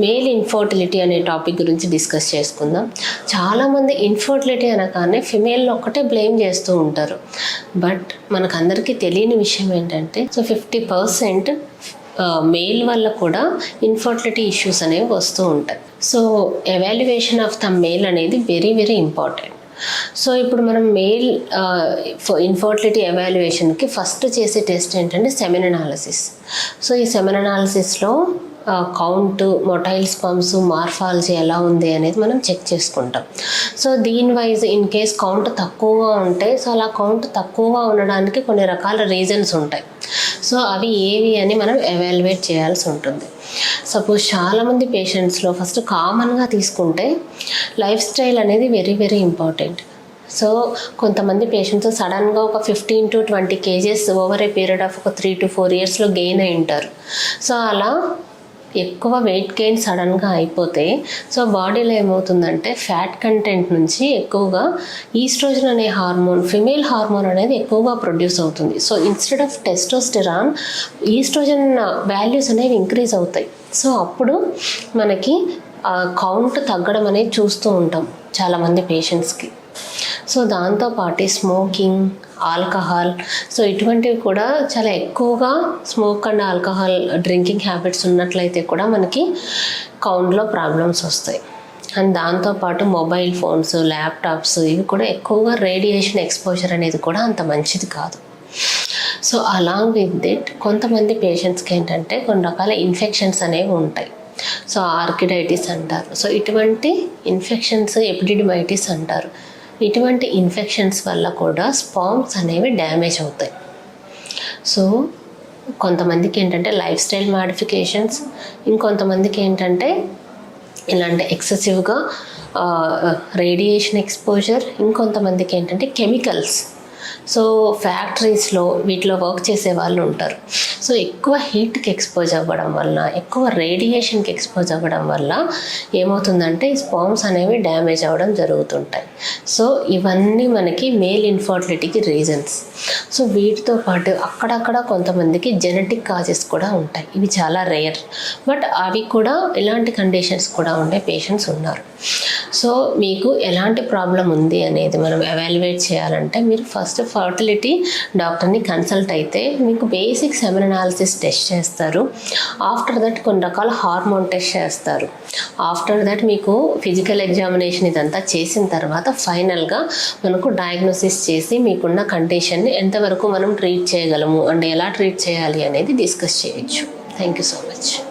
Male infertility అనే topic గురించి discuss చేసుకుందాం. చాలామంది ఇన్ఫర్టిలిటీ అనగానే ఫిమేల్ని ఒక్కటే బ్లేమ్ చేస్తూ ఉంటారు. బట్ మనకందరికీ తెలియని విషయం ఏంటంటే 50% మేల్ వల్ల కూడా ఇన్ఫర్టిలిటీ ఇష్యూస్ అనేవి వస్తూ ఉంటాయి. So evaluation of the male అనేది వెరీ వెరీ ఇంపార్టెంట్. సో ఇప్పుడు మనం మేల్ ఇన్ఫర్టిలిటీ ఎవాల్యుయేషన్కి ఫస్ట్ చేసే టెస్ట్ ఏంటంటే సెమెన్ అనాలిసిస్. సో ఈ సెమెన్ అనాలిసిస్లో కౌంట్, మొటైల్ స్పర్మ్స్, మార్ఫాలజీ ఎలా ఉంది అనేది మనం చెక్ చేసుకుంటాం. సో దీని వైజ్ ఇన్ కేస్ కౌంట్ తక్కువగా ఉంటే, సో అలా కౌంట్ తక్కువగా ఉండడానికి కొన్ని రకాల రీజన్స్ ఉంటాయి. సో అవి ఏవి అని మనం ఎవాల్యుయేట్ చేయాల్సి ఉంటుంది. సపోజ్ చాలామంది పేషెంట్స్లో ఫస్ట్ కామన్గా తీసుకుంటే లైఫ్ స్టైల్ అనేది వెరీ వెరీ ఇంపార్టెంట్. సో కొంతమంది పేషెంట్స్ సడన్గా ఒక 15 to 20 kgs over a period of ఒక 3 to 4 yearsలో గెయిన్ అయి ఉంటారు. సో అలా ఎక్కువ వెయిట్ గెయిన్ సడన్గా అయిపోతే సో బాడీలో ఏమవుతుందంటే ఫ్యాట్ కంటెంట్ నుంచి ఎక్కువగా ఈస్ట్రోజన్ అనే హార్మోన్, ఫిమేల్ హార్మోన్ అనేది ఎక్కువగా ప్రొడ్యూస్ అవుతుంది. So instead of testosterone estrogen values అనేవి ఇంక్రీజ్ అవుతాయి. సో అప్పుడు మనకి కౌంట్ తగ్గడం అనేది చూస్తూ ఉంటాం చాలామంది పేషెంట్స్కి. సో దాంతోపాటు స్మోకింగ్, ఆల్కహాల్, సో ఇటువంటివి కూడా చాలా ఎక్కువగా smoke and alcohol drinking habits ఉన్నట్లయితే కూడా మనకి కౌంట్లో ప్రాబ్లమ్స్ వస్తాయి. అండ్ దాంతోపాటు మొబైల్ ఫోన్స్, ల్యాప్టాప్స్ ఇవి కూడా ఎక్కువగా రేడియేషన్ ఎక్స్పోజర్ అనేది కూడా అంత మంచిది కాదు. సో అలాంగ్ విత్ ఇట్ కొంతమంది పేషెంట్స్కి ఏంటంటే కొన్ని రకాల ఇన్ఫెక్షన్స్ అనేవి ఉంటాయి. సో ఆర్కిడైటిస్ అంటారు. సో ఇటువంటి ఇన్ఫెక్షన్స్ ఎపిడిడిమైటిస్ అంటారు. ఇటువంటి ఇన్ఫెక్షన్స్ వల్ల కూడా స్పర్మ్స్ అనేవి డ్యామేజ్ అవుతాయి. సో కొంతమందికి ఏంటంటే లైఫ్ స్టైల్ మాడిఫికేషన్స్, ఇంకొంతమందికి ఏంటంటే ఇలాంటి ఎక్సెసివ్గా రేడియేషన్ ఎక్స్పోజర్, ఇంకొంతమందికి ఏంటంటే కెమికల్స్. సో ఫ్యాక్టరీస్లో వీటిలో వర్క్ చేసే వాళ్ళు ఉంటారు. సో ఎక్కువ హీట్కి ఎక్స్పోజ్ అవ్వడం వల్ల, ఎక్కువ రేడియేషన్కి ఎక్స్పోజ్ అవ్వడం వల్ల ఏమవుతుందంటే ఈ స్పర్మ్స్ అనేవి డ్యామేజ్ అవ్వడం జరుగుతుంటాయి. సో ఇవన్నీ మనకి మేల్ ఇన్ఫర్టిలిటీకి రీజన్స్. సో వీటితో పాటు అక్కడక్కడ కొంతమందికి జెనెటిక్ కాజెస్ కూడా ఉంటాయి. ఇవి చాలా రేర్, బట్ అవి కూడా ఇలాంటి కండిషన్స్ కూడా ఉండే పేషెంట్స్ ఉన్నారు. సో మీకు ఎలాంటి ప్రాబ్లం ఉంది అనేది మనం ఎవాల్యుయేట్ చేయాలంటే మీరు ఫస్ట్ ఫర్టిలిటీ డాక్టర్ని కన్సల్ట్ అయితే మీకు బేసిక్ సెమెన్ అనాలిసిస్ టెస్ట్ చేస్తారు. ఆఫ్టర్ దట్ కొన్ని రకాల హార్మోన్ టెస్ట్ చేస్తారు. ఆఫ్టర్ దట్ మీకు ఫిజికల్ ఎగ్జామినేషన్ ఇదంతా చేసిన తర్వాత ఫైనల్గా మనకు డయాగ్నోసిస్ చేసి మీకున్న కండిషన్ని ఎంతవరకు మనం ట్రీట్ చేయగలము అండ్ ఎలా ట్రీట్ చేయాలి అనేది డిస్కస్ చేయొచ్చు. Thank you so much.